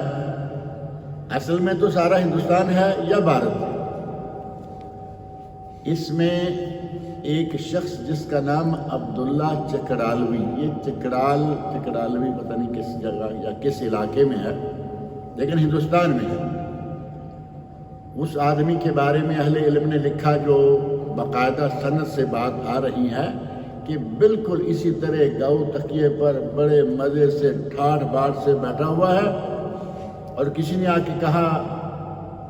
اصل میں تو سارا ہندوستان ہے یا بھارت ہے۔ اس میں ایک شخص جس کا نام عبداللہ چکڑالوی، یہ چکڑالوی پتہ نہیں کس جگہ یا کس علاقے میں ہے لیکن ہندوستان میں ہے، اس آدمی کے بارے میں اہل علم نے لکھا، جو باقاعدہ سند سے بات آ رہی ہے کہ بالکل اسی طرح گاؤ تکیے پر بڑے مزے سے ٹھاٹھ باٹھ سے بیٹھا ہوا ہے، اور کسی نے آ کے کہا،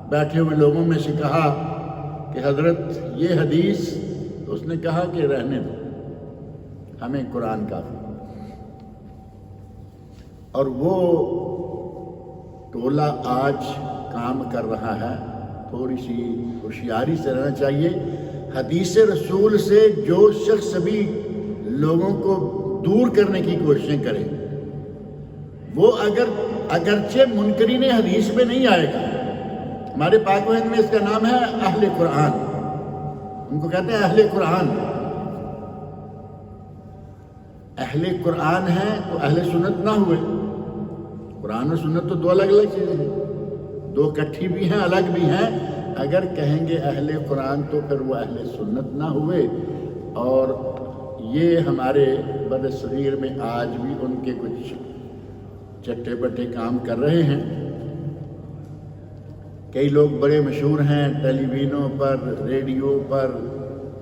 بیٹھے ہوئے لوگوں میں سے کہا کہ حضرت یہ حدیث، تو اس نے کہا کہ رہنے دو، ہمیں قرآن کافی۔ اور وہ ٹولہ آج کام کر رہا ہے، تھوڑی سی ہوشیاری سے رہنا چاہیے۔ حدیث رسول سے جو شخص بھی لوگوں کو دور کرنے کی کوششیں کرے، وہ اگرچہ منکرین حدیث میں نہیں آئے گا۔ ہمارے پاک و ہند میں اس کا نام ہے اہل قرآن، ان کو کہتے ہیں اہل قرآن۔ اہل قرآن ہیں تو اہل سنت نہ ہوئے، قرآن اور سنت تو دو الگ الگ چیزیں ہیں، دو کٹھی بھی ہیں الگ بھی ہیں۔ اگر کہیں گے اہل قرآن تو پھر وہ اہل سنت نہ ہوئے، اور یہ ہمارے بر صغیر میں آج بھی ان کے کچھ چٹے بٹے کام کر رہے ہیں۔ کئی لوگ بڑے مشہور ہیں، ٹیلی ویژنوں پر، ریڈیو پر،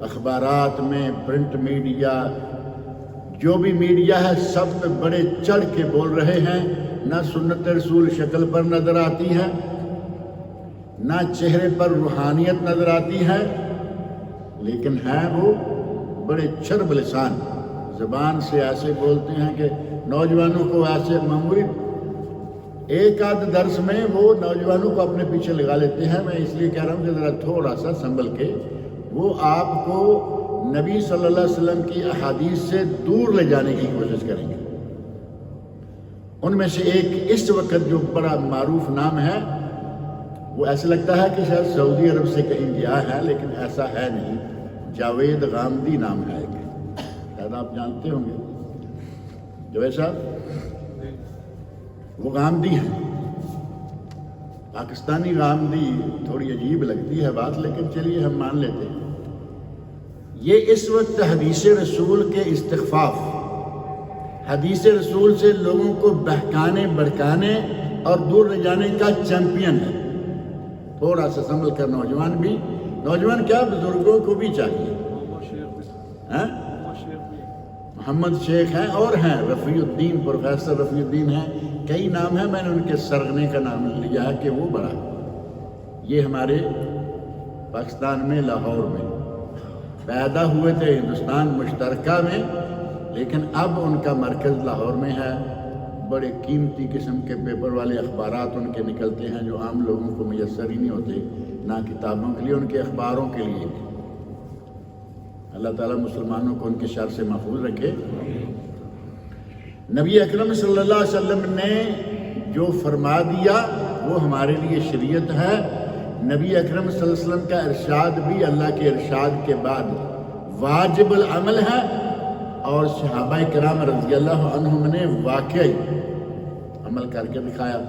اخبارات میں، پرنٹ میڈیا، جو بھی میڈیا ہے سب میں بڑے چڑھ کے بول رہے ہیں۔ نہ سنت رسول شکل پر نظر آتی ہے، نہ چہرے پر روحانیت نظر آتی ہے، لیکن ہیں وہ بڑے چرب لسان، زبان سے ایسے بولتے ہیں کہ نوجوانوں کو ایسے معمولی ایک آدھ درس میں وہ نوجوانوں کو اپنے پیچھے لگا لیتے ہیں۔ میں اس لیے کہہ رہا ہوں کہ ذرا تھوڑا سا سنبھل کے، وہ آپ کو نبی صلی اللہ علیہ وسلم کی احادیث سے دور لے جانے کی کوشش کریں گے۔ ان میں سے ایک اس وقت جو بڑا معروف نام ہے، وہ ایسا لگتا ہے کہ شاید سعودی عرب سے کہیں گیا ہے، لیکن ایسا ہے نہیں۔ جاوید غامدی نام ہے ایک، شاید آپ جانتے ہوں گے جاوید صاحب، وہ غامدی ہیں، پاکستانی غامدی، تھوڑی عجیب لگتی ہے بات لیکن چلیے ہم مان لیتے ہیں۔ یہ اس وقت حدیث رسول کے استخفاف، حدیث رسول سے لوگوں کو بہکانے بھڑکانے اور دور لے جانے کا چیمپئن ہے۔ تھوڑا سا سنبھل کر نوجوان بھی، نوجوان کیا بزرگوں کو بھی چاہیے، محمد شیخ ہیں اور ہیں رفیع الدین، پروفیسر رفیع الدین ہیں، کئی نام ہیں، میں نے ان کے سرغنے کا نام لیا ہے کہ وہ بڑا، یہ ہمارے پاکستان میں لاہور میں پیدا ہوئے تھے، ہندوستان مشترکہ میں، لیکن اب ان کا مرکز لاہور میں ہے۔ بڑے قیمتی قسم کے پیپر والے اخبارات ان کے نکلتے ہیں جو عام لوگوں کو میسر ہی نہیں ہوتے، نہ کتابوں کے لیے، ان کے اخباروں کے لیے۔ اللہ تعالیٰ مسلمانوں کو ان کے شر سے محفوظ رکھے۔ نبی اکرم صلی اللہ علیہ وسلم نے جو فرما دیا وہ ہمارے لیے شریعت ہے۔ نبی اکرم صلی اللہ علیہ وسلم کا ارشاد بھی اللہ کے ارشاد کے بعد واجب العمل ہے، اور صحابہ کرام رضی اللہ عنہم نے واقعی عمل کر کے دکھایا۔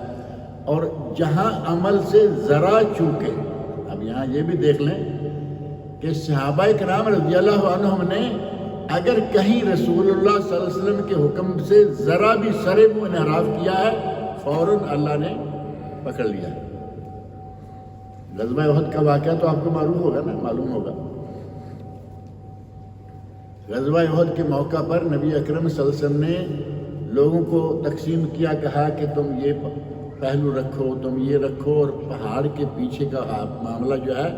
اور جہاں عمل سے ذرا چوکے، اب یہاں یہ بھی دیکھ لیں کہ صحابہ کرام رضی اللہ عنہم نے اگر کہیں رسول اللہ صلی اللہ علیہ وسلم کے حکم سے ذرا بھی سر منہ انحراف کیا ہے، فوراً اللہ نے پکڑ لیا ہے۔ غزوہ احد کا واقعہ تو آپ کو معلوم ہوگا نا، معلوم ہوگا۔ غزوہ احد کے موقع پر نبی اکرم صلی اللہ علیہ وسلم نے لوگوں کو تقسیم کیا، کہا کہ تم یہ پہلو رکھو، تم یہ رکھو، اور پہاڑ کے پیچھے کا معاملہ جو ہے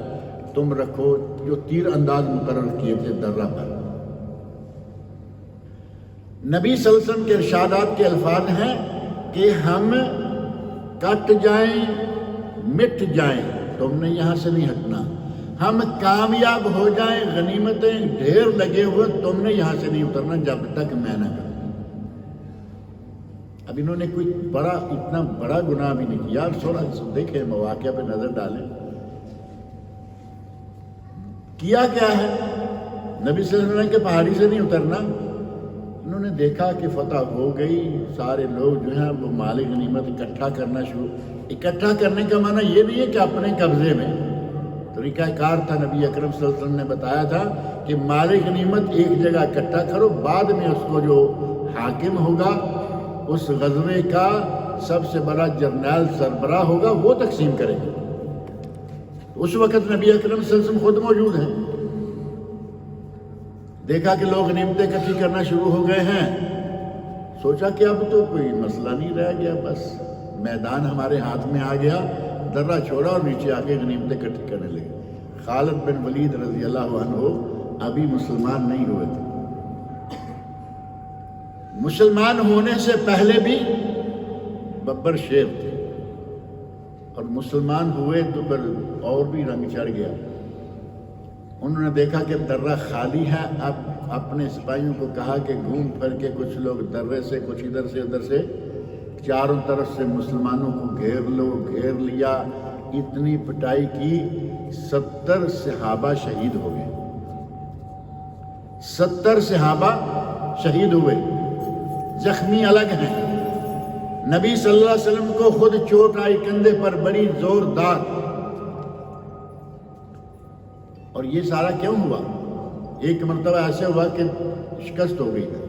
تم رکھو جو تیر انداز مقرر کیے تھے درہ پر۔ نبی صلی اللہ علیہ وسلم کے ارشادات کے الفاظ ہیں کہ ہم کٹ جائیں مٹ جائیں تم نے یہاں سے نہیں ہٹنا، ہم کامیاب ہو جائیں غنیمتیں ڈھیر لگے ہوئے تم نے یہاں سے نہیں اترنا جب تک میں نہ کروں۔ اب انہوں نے کوئی اتنا بڑا گناہ بھی نہیں کیا، تھوڑا دیکھیں مواقع پہ نظر ڈالیں کیا کیا ہے۔ نبی صلی اللہ علیہ وسلم کے پہاڑی سے نہیں اترنا، انہوں نے دیکھا کہ فتح ہو گئی، سارے لوگ جو ہیں وہ مال غنیمت اکٹھا کرنے کا معنی یہ نہیں ہے کہ اپنے قبضے میں، طریقہ کار تھا نبی اکرم صلی اللہ علیہ وسلم نے بتایا تھا کہ مال غنیمت ایک جگہ اکٹھا کرو، بعد میں اس کو جو حاکم ہوگا اس غزوے کا سب سے بڑا جرنیل سربراہ ہوگا وہ تقسیم کرے گا۔ اس وقت نبی اکرم صلی اللہ علیہ وسلم خود موجود ہیں، دیکھا کہ لوگ غنیمتیں اکٹھی کرنا شروع ہو گئے ہیں، سوچا کہ اب تو کوئی مسئلہ نہیں رہ گیا، بس میدان ہمارے ہاتھ میں آ گیا، درہ چھوڑا اور نیچے آ کے غنیمتیں اکٹھی کرنے لگے۔ خالد بن ولید رضی اللہ عنہ ابھی مسلمان نہیں ہوئے تھے، مسلمان ہونے سے پہلے بھی ببر شیر تھے، اور مسلمان ہوئے تو اور بھی رنگ چڑھ گیا۔ انہوں نے دیکھا کہ درہ خالی ہے، اب اپنے سپاہیوں کو کہا کہ گھوم پھر کے کچھ لوگ درے سے کچھ ادھر سے ادھر سے چاروں طرف سے مسلمانوں کو گھیر لو۔ گھیر لیا، اتنی پٹائی کی، 70 صحابہ شہید ہو گئے، 70 صحابہ شہید ہوئے، زخمی الگ ہیں۔ نبی صلی اللہ علیہ وسلم کو خود چوٹ آئی کندھے پر بڑی زوردار، اور یہ سارا کیوں ہوا؟ ایک مرتبہ ایسے ہوا کہ شکست ہو گئی ہے،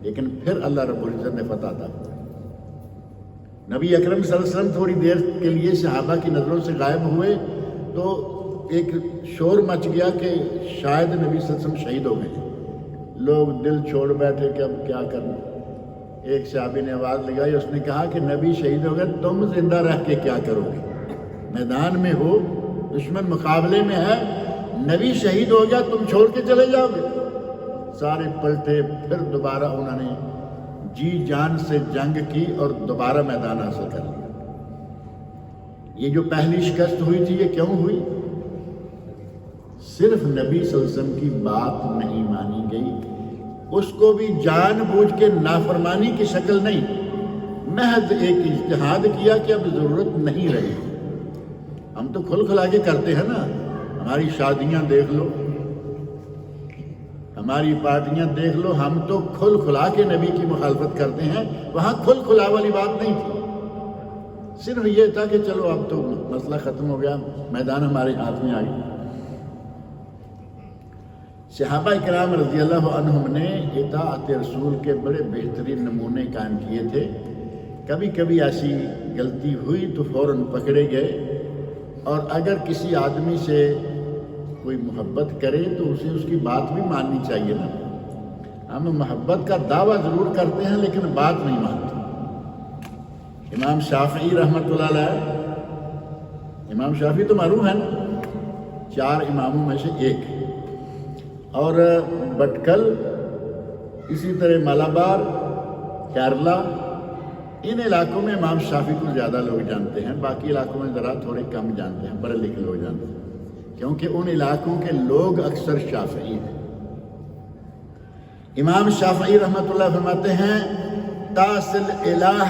لیکن پھر اللہ رب العزت نے فتح عطا کی۔ نبی اکرم صلی اللہ علیہ وسلم تھوڑی دیر کے لیے صحابہ کی نظروں سے غائب ہوئے تو ایک شور مچ گیا کہ شاید نبی صلی اللہ علیہ وسلم شہید ہو گئے ہیں۔ لوگ دل چھوڑ بیٹھے کہ اب کیا کرنا۔ ایک صحابی نے آواز لگائی، اس نے کہا کہ نبی شہید ہو گئے، تم زندہ رہ کے کیا کرو گے؟ میدان میں ہو، دشمن مقابلے میں ہے، نبی شہید ہو گیا، تم چھوڑ کے چلے جاؤ گے؟ سارے پلٹے، پھر دوبارہ انہوں نے جی جان سے جنگ کی اور دوبارہ میدان حاصل کر لیا۔ یہ جو پہلی شکست ہوئی تھی یہ کیوں ہوئی؟ صرف نبی صلی اللہ علیہ وسلم کی بات نہیں مانی گئی، اس کو بھی جان بوجھ کے نافرمانی کی شکل نہیں، محض ایک اجتہاد کیا کہ اب ضرورت نہیں رہی۔ ہم تو کھل کھلا کے کرتے ہیں نا، ہماری شادیاں دیکھ لو، ہماری پارٹیاں دیکھ لو، ہم تو کھل کھلا کے نبی کی مخالفت کرتے ہیں، وہاں کھل کھلا والی بات نہیں تھی، صرف یہ تھا کہ چلو اب تو مسئلہ ختم ہو گیا، میدان ہمارے ہاتھ میں آ گیا۔ صحابہ کرام رضی اللہ عنہم نے اطاعت رسول کے بڑے بہترین نمونے قائم کیے تھے۔ کبھی کبھی ایسی غلطی ہوئی تو فوراً پکڑے گئے، اور اگر کسی آدمی سے کوئی محبت کرے تو اسے اس کی بات بھی ماننی چاہیے نا۔ ہم محبت کا دعویٰ ضرور کرتے ہیں لیکن بات نہیں مانتے۔ امام شافعی رحمۃ اللہ علیہ، امام شافعی تو معروف ہے نا، 4 اماموں میں سے ایک، اور بٹکل، اسی طرح مالابار، کیرلا، ان علاقوں میں امام شافعی کو زیادہ لوگ جانتے ہیں، باقی علاقوں میں ذرا تھوڑے کم جانتے ہیں، پڑھے لکھے لوگ جانتے ہیں، کیونکہ ان علاقوں کے لوگ اکثر شافعی ہیں۔ امام شافعی رحمۃ اللہ فرماتے ہیں، تاصل الہ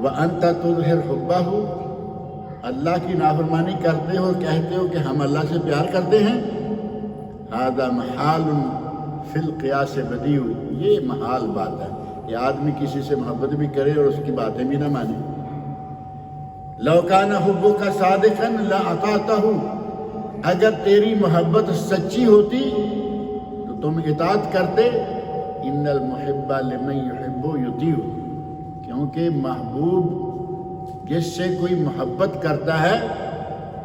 وانت تظہر حبہ، اللہ کی نافرمانی کرتے ہو، کہتے ہو کہ ہم اللہ سے پیار کرتے ہیں، ھذا محال فی القیاس بدیع، یہ محال بات ہے کہ آدمی کسی سے محبت بھی کرے اور اس کی باتیں بھی نہ مانے۔ لو کان حبک صادقا لاطعتہ، اگر تیری محبت سچی ہوتی تو تم اطاعت کرتے۔ ان المحب لمن یحب یطیع، کیونکہ محبوب جس سے کوئی محبت کرتا ہے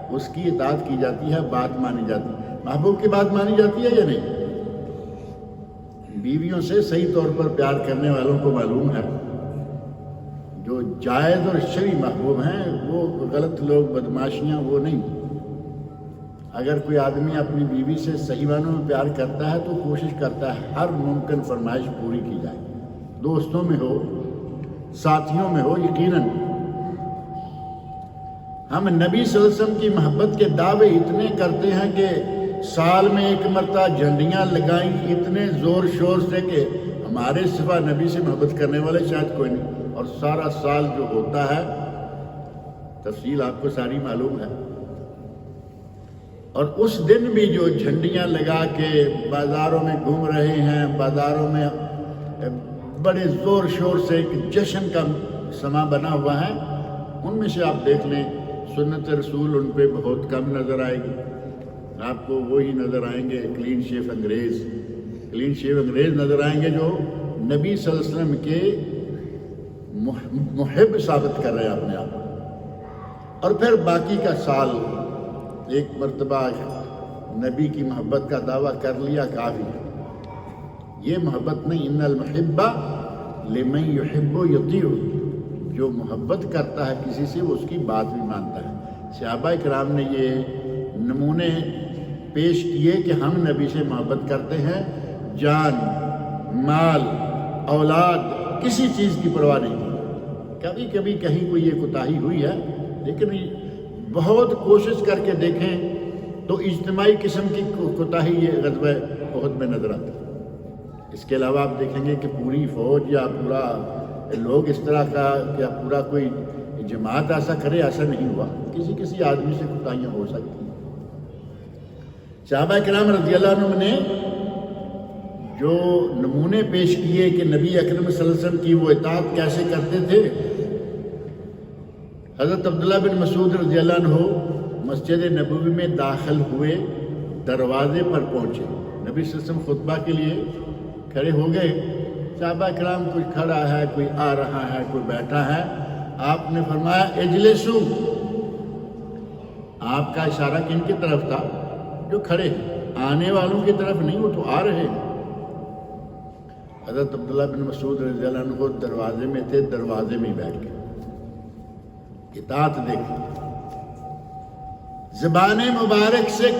اس کی اطاعت کی جاتی ہے، بات مانی جاتی ہے۔ محبوب کی بات مانی جاتی ہے یا نہیں؟ بیویوں سے صحیح طور پر پیار کرنے والوں کو معلوم ہے، جو جائز اور شرعی محبوب ہیں وہ غلط لوگ، بدماشیاں وہ نہیں۔ اگر کوئی آدمی اپنی بیوی سے صحیح معنوں میں پیار کرتا ہے تو کوشش کرتا ہے ہر ممکن فرمائش پوری کی جائے، دوستوں میں ہو، ساتھیوں میں ہو۔ یقیناً ہم نبی صلی اللہ علیہ وسلم کی محبت کے دعوے اتنے کرتے ہیں کہ سال میں ایک مرتبہ جھنڈیاں لگائیں اتنے زور شور سے کہ ہمارے سوا نبی سے محبت کرنے والے شاید کوئی نہیں، اور سارا سال جو ہوتا ہے تفصیل آپ کو ساری معلوم ہے۔ اور اس دن بھی جو جھنڈیاں لگا کے بازاروں میں گھوم رہے ہیں، بازاروں میں بڑے زور شور سے ایک جشن کا سما بنا ہوا ہے، ان میں سے آپ دیکھ لیں سنت رسول ان پہ بہت کم نظر آئے گی۔ آپ کو وہی نظر آئیں گے کلین شیف انگریز نظر آئیں گے جو نبی صلی اللہ علیہ وسلم کے محب ثابت کر رہے ہیں اپنے آپ۔ اور پھر باقی کا سال ایک مرتبہ نبی کی محبت کا دعویٰ کر لیا کافی۔ یہ محبت نہیں، ان المحب لمن یحب یطیع، جو محبت کرتا ہے کسی سے وہ اس کی بات بھی مانتا ہے۔ صحابہ کرام نے یہ نمونے پیش کیے کہ ہم نبی سے محبت کرتے ہیں، جان، مال، اولاد، کسی چیز کی پرواہ نہیں کی۔ کبھی کبھی کہیں کوئی یہ کوتاہی ہوئی ہے، لیکن بہت کوشش کر کے دیکھیں تو اجتماعی قسم کی کوتاہی یہ غزوہ احد میں نظر آتی ہے۔ اس کے علاوہ آپ دیکھیں گے کہ پوری فوج یا پورا لوگ اس طرح کا یا پورا کوئی جماعت ایسا کرے، ایسا نہیں ہوا۔ کسی آدمی سے کوتاہیاں ہو سکتی ہیں۔ صحابہ کرام رضی اللہ عنہم نے جو نمونے پیش کیے کہ نبی اکرم صلی اللہ علیہ وسلم کی وہ اطاعت کیسے کرتے تھے، حضرت عبداللہ بن مسعود رضی اللہ عنہ مسجد نبوی میں داخل ہوئے، دروازے پر پہنچے، نبی صلی اللہ علیہ وسلم خطبہ کے لیے کھڑے ہو گئے، صحابہ کرام کوئی کھڑا ہے، کوئی آ رہا ہے، کوئی بیٹھا ہے، آپ نے فرمایا اجلسو۔ آپ کا اشارہ کن کی طرف تھا؟ جو کھڑے ہیں، آنے والوں کی طرف نہیں، وہ تو آ رہے ہیں۔ حضرت عبداللہ بن مسعود رضی اللہ عنہ دروازے میں تھے، دروازے میں ہی بیٹھ گئے۔ اطاعت دیکھیں، زبان مبارک سے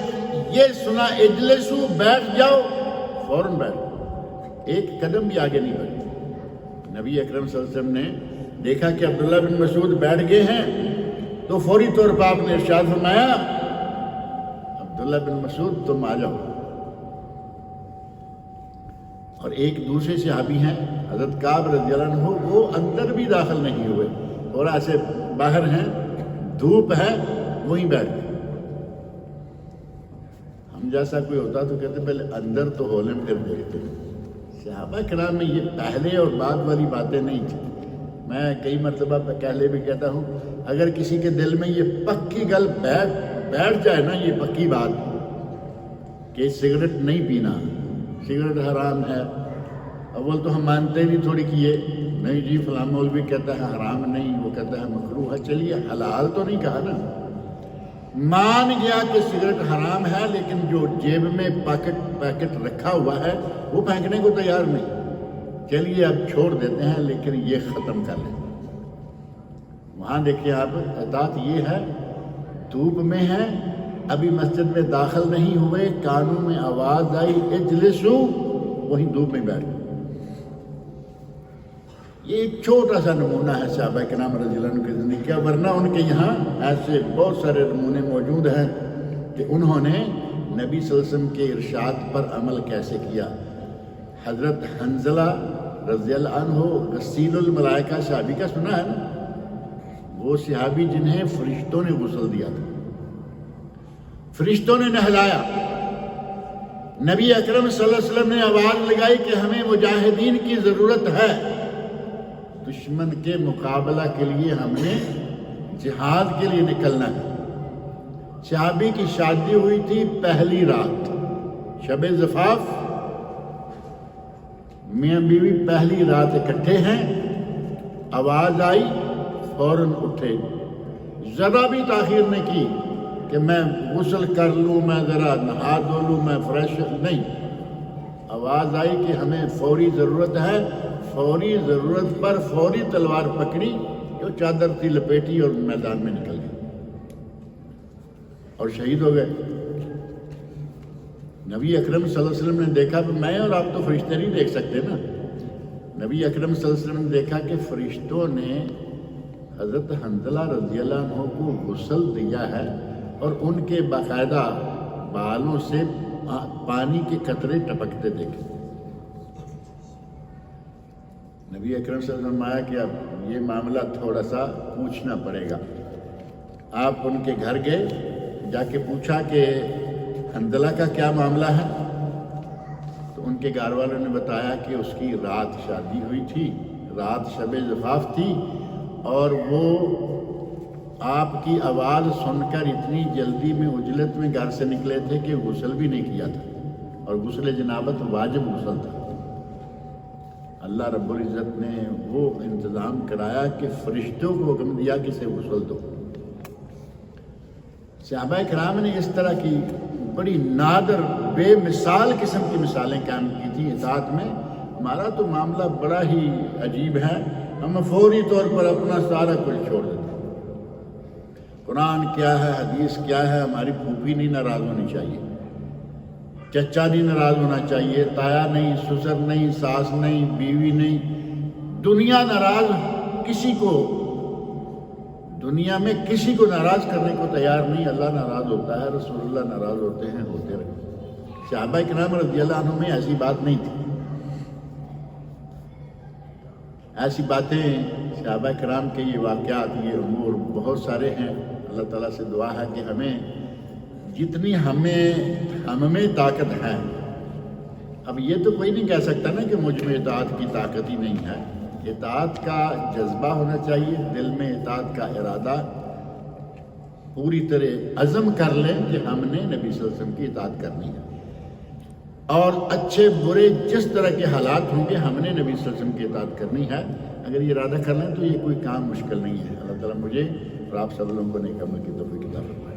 یہ سنا اجلسو، بیٹھ جاؤ، فوراً بیٹھ جاؤ، ایک قدم بھی آگے نہیں بڑھے۔ نبی اکرم صلی اللہ علیہ وسلم نے دیکھا کہ عبداللہ بن مسعود بیٹھ گئے ہیں تو فوری طور پر آپ نے ارشاد فرمایا عبداللہ بن مسعود تم آ جاؤ۔ اور ایک دوسرے صحابی ہیں حضرت کعب رضی اللہ عنہ، وہ اندر بھی داخل نہیں ہوئے، اور ایسے باہر ہیں، دھوپ ہے، وہیں بیٹھ گئے۔ ہم جیسا کوئی ہوتا تو کہتے پہلے اندر تو ہولے میں پھر دیکھتے ہیں۔ صحابہ کرام میں یہ پہلے اور بعد والی باتیں نہیں تھیں۔ میں کئی مرتبہ پہلے بھی کہتا ہوں، اگر کسی کے دل میں یہ پکی گل بیٹھ جائے نا، یہ پکی بات کہ سگریٹ نہیں پینا، سگریٹ حرام ہے، اول تو ہم مانتے بھی تھوڑی کیے، نہیں جی فلاں مولوی کہتا ہے حرام نہیں، وہ کہتا ہے مکروہ ہے، چلیے حلال تو نہیں کہا نا، مان گیا کہ سگریٹ حرام ہے، لیکن جو جیب میں پیکٹ رکھا ہوا ہے وہ پھینکنے کو تیار نہیں، چلیے اب چھوڑ دیتے ہیں لیکن یہ ختم کر لیں۔ وہاں دیکھیے آپ، اطاعت یہ ہے، دھوپ میں ہے، ابھی مسجد میں داخل نہیں ہوئے، کانوں میں آواز آئی اجلسو، وہیں دھوپ میں بیٹھ گئے۔ یہ ایک چھوٹا سا نمونہ ہے صحابہ کرام رضی اللہ عنہ کی زندگی کا، ورنہ ان کے یہاں ایسے بہت سارے نمونے موجود ہیں کہ انہوں نے نبی صلی اللہ علیہ وسلم کے ارشاد پر عمل کیسے کیا۔ حضرت حنظلہ رضی اللہ عنہ غسیل الملائکہ صحابی کا سنا ہے نا، وہ صحابی جنہیں فرشتوں نے غسل دیا تھا، فرشتوں نے نہلایا، نبی اکرم صلی اللہ علیہ وسلم نے آواز لگائی کہ ہمیں مجاہدین کی ضرورت ہے، دشمن کے مقابلہ کے لیے ہم نے جہاد کے لیے نکلنا ہے۔ صحابی کی شادی ہوئی تھی پہلی رات، شب زفاف، میاں بیوی پہلی رات اکٹھے ہیں، آواز آئی، فوراً اٹھے، ذرا بھی تاخیر نہیں کی کہ میں غسل کر لوں، میں ذرا نہا دھو لوں، میں فریش نہیں، آواز آئی کہ ہمیں فوری ضرورت ہے، فوری ضرورت پر فوری تلوار پکڑی، جو چادر تھی لپیٹی اور میدان میں نکل گئی اور شہید ہو گئے۔ نبی اکرم صلی اللہ علیہ وسلم نے دیکھا کہ میں اور آپ تو فرشتے نہیں دیکھ سکتے نا. نبی اکرم صلی اللہ علیہ وسلم نے دیکھا کہ فرشتوں نے حضرت حنظلہ رضی اللہ عنہ کو غسل دیا ہے اور ان کے باقاعدہ بالوں سے پانی کے قطرے ٹپکتے دیکھے. نبی اکرم صلی اللہ علیہ وسلم آیا کہ اب یہ معاملہ تھوڑا سا پوچھنا پڑے گا. آپ ان کے گھر گئے, جا کے پوچھا کہ حنظلہ کا کیا معاملہ ہے. تو ان کے گھر والوں نے بتایا کہ اس کی رات شادی ہوئی تھی, رات شب زفاف تھی, اور وہ آپ کی آواز سن کر اتنی جلدی میں عجلت میں گھر سے نکلے تھے کہ غسل بھی نہیں کیا تھا, اور غسل جنابت واجب غسل تھا. اللہ رب العزت نے وہ انتظام کرایا کہ فرشتوں کو حکم دیا کہ اسے غسل دو. صحابہ کرام نے اس طرح کی بڑی نادر بے مثال قسم کی مثالیں قائم کی تھی اطاعت میں. ہمارا تو معاملہ بڑا ہی عجیب ہے, ہم فوری طور پر اپنا سارا کچھ چھوڑ دیتے ہیں. قرآن کیا ہے, حدیث کیا ہے, ہماری پھوپھی نہیں ناراض ہونی چاہیے, چچا نہیں ناراض ہونا چاہیے, تایا نہیں, سسر نہیں, ساس نہیں, بیوی نہیں, دنیا ناراض کسی کو, دنیا میں کسی کو ناراض کرنے کو تیار نہیں. اللہ ناراض ہوتا ہے, رسول اللہ ناراض ہوتے ہیں, ہوتے رہے. صحابہ کرام رضی اللہ عنہ میں ایسی بات نہیں تھی. ایسی باتیں صحابہ کرام کے یہ واقعات, یہ امور بہت سارے ہیں. اللہ تعالیٰ سے دعا ہے کہ ہمیں جتنی ہم میں طاقت ہے, اب یہ تو کوئی نہیں کہہ سکتا نا کہ مجھ میں اطاعت کی طاقت ہی نہیں ہے. اطاعت کا جذبہ ہونا چاہیے, دل میں اطاعت کا ارادہ, پوری طرح عزم کر لیں کہ ہم نے نبی صلی اللہ علیہ وسلم کی اطاعت کرنی ہے, اور اچھے برے جس طرح کے حالات ہوں گے ہم نے نبی صلی اللہ علیہ وسلم کی اطاعت کرنی ہے. اگر یہ ارادہ کر لیں تو یہ کوئی کام مشکل نہیں ہے. اللہ تعالیٰ مجھے اور آپ سب لوگوں کو نیک عمل کی توفیق عطا فرمائے.